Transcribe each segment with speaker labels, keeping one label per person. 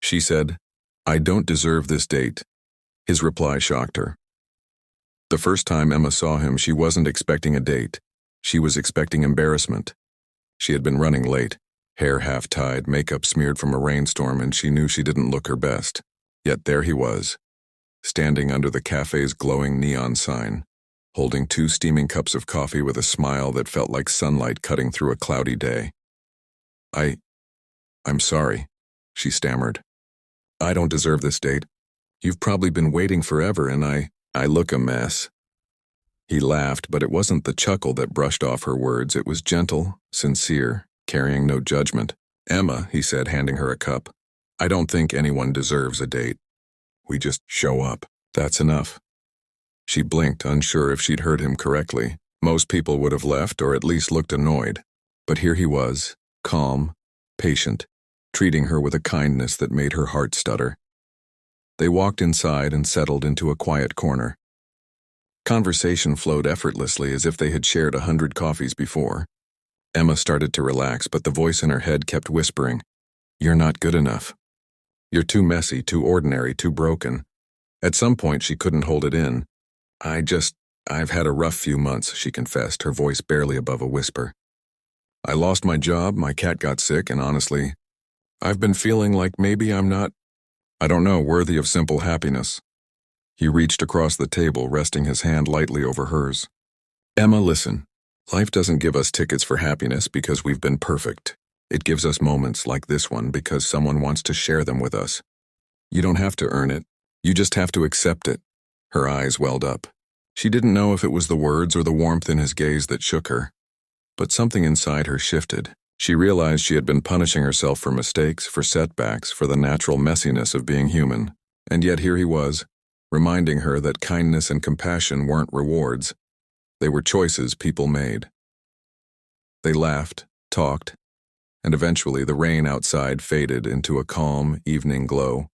Speaker 1: She said, "I don't deserve this date." His reply shocked her. The first time Emma saw him, she wasn't expecting a date. She was expecting embarrassment. She had been running late, hair half-tied, makeup smeared from a rainstorm, and she knew she didn't look her best. Yet there he was, standing under the cafe's glowing neon sign, holding 2 steaming cups of coffee with a smile that felt like sunlight cutting through a cloudy day. I'm sorry," she stammered. "I don't deserve this date. You've probably been waiting forever, and I look a mess." He laughed, but it wasn't the chuckle that brushed off her words. It was gentle, sincere, carrying no judgment. "Emma," he said, handing her a cup, "I don't think anyone deserves a date. We just show up. That's enough." She blinked, unsure if she'd heard him correctly. Most people would have left or at least looked annoyed. But here he was, calm, patient, treating her with a kindness that made her heart stutter. They walked inside and settled into a quiet corner. Conversation flowed effortlessly as if they had shared 100 coffees before. Emma started to relax, but the voice in her head kept whispering, "You're not good enough. You're too messy, too ordinary, too broken." At some point, she couldn't hold it in. I've had a rough few months," she confessed, her voice barely above a whisper. "I lost my job, my cat got sick, and honestly, I've been feeling like maybe I'm not, I don't know, worthy of simple happiness." He reached across the table, resting his hand lightly over hers. "Emma, listen. Life doesn't give us tickets for happiness because we've been perfect. It gives us moments like this one because someone wants to share them with us. You don't have to earn it. You just have to accept it." Her eyes welled up. She didn't know if it was the words or the warmth in his gaze that shook her. But something inside her shifted. She realized she had been punishing herself for mistakes, for setbacks, for the natural messiness of being human. And yet here he was, reminding her that kindness and compassion weren't rewards. They were choices people made. They laughed, talked, and eventually the rain outside faded into a calm, evening glow.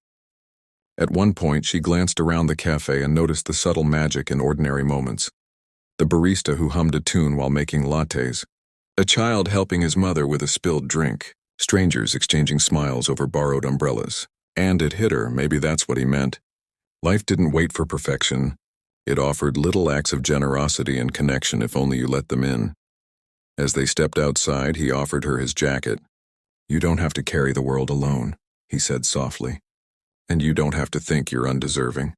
Speaker 1: At one point, she glanced around the cafe and noticed the subtle magic in ordinary moments. The barista who hummed a tune while making lattes, a child helping his mother with a spilled drink, strangers exchanging smiles over borrowed umbrellas. And it hit her, maybe that's what he meant. Life didn't wait for perfection. It offered little acts of generosity and connection if only you let them in. As they stepped outside, he offered her his jacket. "You don't have to carry the world alone," he said softly. "And you don't have to think you're undeserving."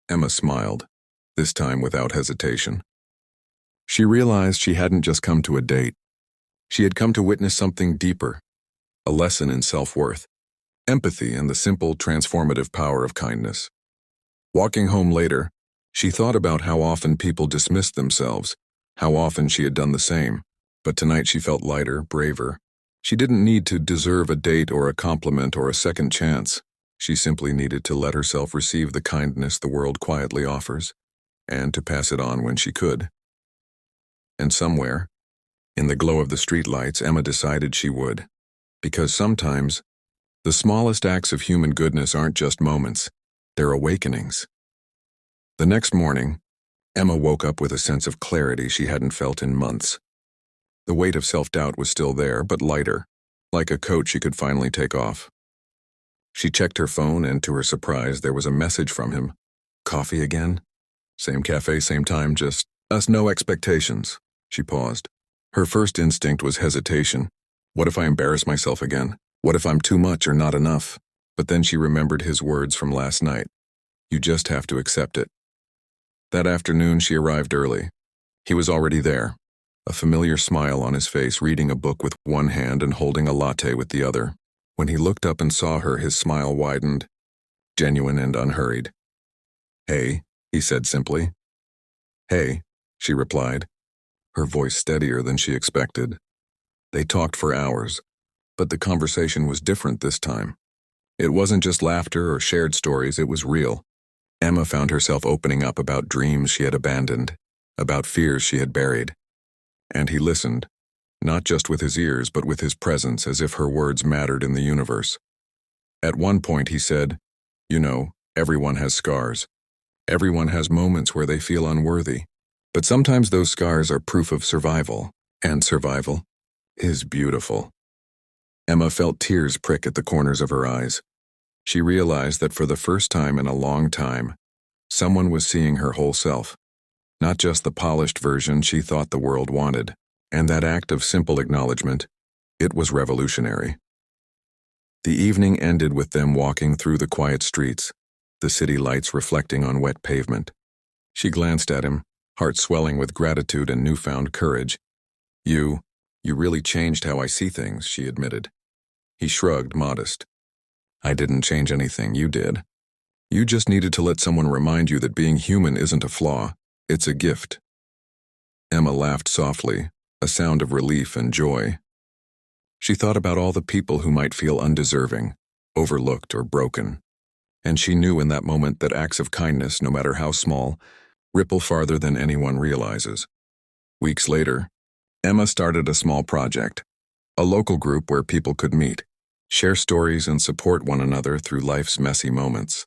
Speaker 1: Emma smiled, this time without hesitation. She realized she hadn't just come to a date. She had come to witness something deeper, a lesson in self-worth, empathy, and the simple, transformative power of kindness. Walking home later, she thought about how often people dismissed themselves, how often she had done the same. But tonight she felt lighter, braver. She didn't need to deserve a date or a compliment or a second chance. She simply needed to let herself receive the kindness the world quietly offers, and to pass it on when she could. And somewhere, in the glow of the streetlights, Emma decided she would. Because sometimes, the smallest acts of human goodness aren't just moments, they're awakenings. The next morning, Emma woke up with a sense of clarity she hadn't felt in months. The weight of self-doubt was still there, but lighter, like a coat she could finally take off. She checked her phone, and to her surprise, there was a message from him. "Coffee again? Same cafe, same time, just us, no expectations." She paused. Her first instinct was hesitation. What if I embarrass myself again? What if I'm too much or not enough? But then she remembered his words from last night. You just have to accept it. That afternoon, she arrived early. He was already there, a familiar smile on his face, reading a book with one hand and holding a latte with the other. When he looked up and saw her, his smile widened, genuine and unhurried. "Hey," he said simply. "Hey," she replied, her voice steadier than she expected. They talked for hours, but the conversation was different this time. It wasn't just laughter or shared stories, it was real. Emma found herself opening up about dreams she had abandoned, about fears she had buried. And he listened, not just with his ears, but with his presence, as if her words mattered in the universe. At one point he said, "You know, everyone has scars. Everyone has moments where they feel unworthy. But sometimes those scars are proof of survival, and survival is beautiful." Emma felt tears prick at the corners of her eyes. She realized that for the first time in a long time, someone was seeing her whole self, not just the polished version she thought the world wanted. And that act of simple acknowledgement, it was revolutionary. The evening ended with them walking through the quiet streets, the city lights reflecting on wet pavement. She glanced at him, heart swelling with gratitude and newfound courage. You really changed how I see things," she admitted. He shrugged, modest. "I didn't change anything, you did. You just needed to let someone remind you that being human isn't a flaw, it's a gift." Emma laughed softly, a sound of relief and joy. She thought about all the people who might feel undeserving, overlooked or broken. And she knew in that moment that acts of kindness, no matter how small, ripple farther than anyone realizes. Weeks later, Emma started a small project, a local group where people could meet, share stories and support one another through life's messy moments.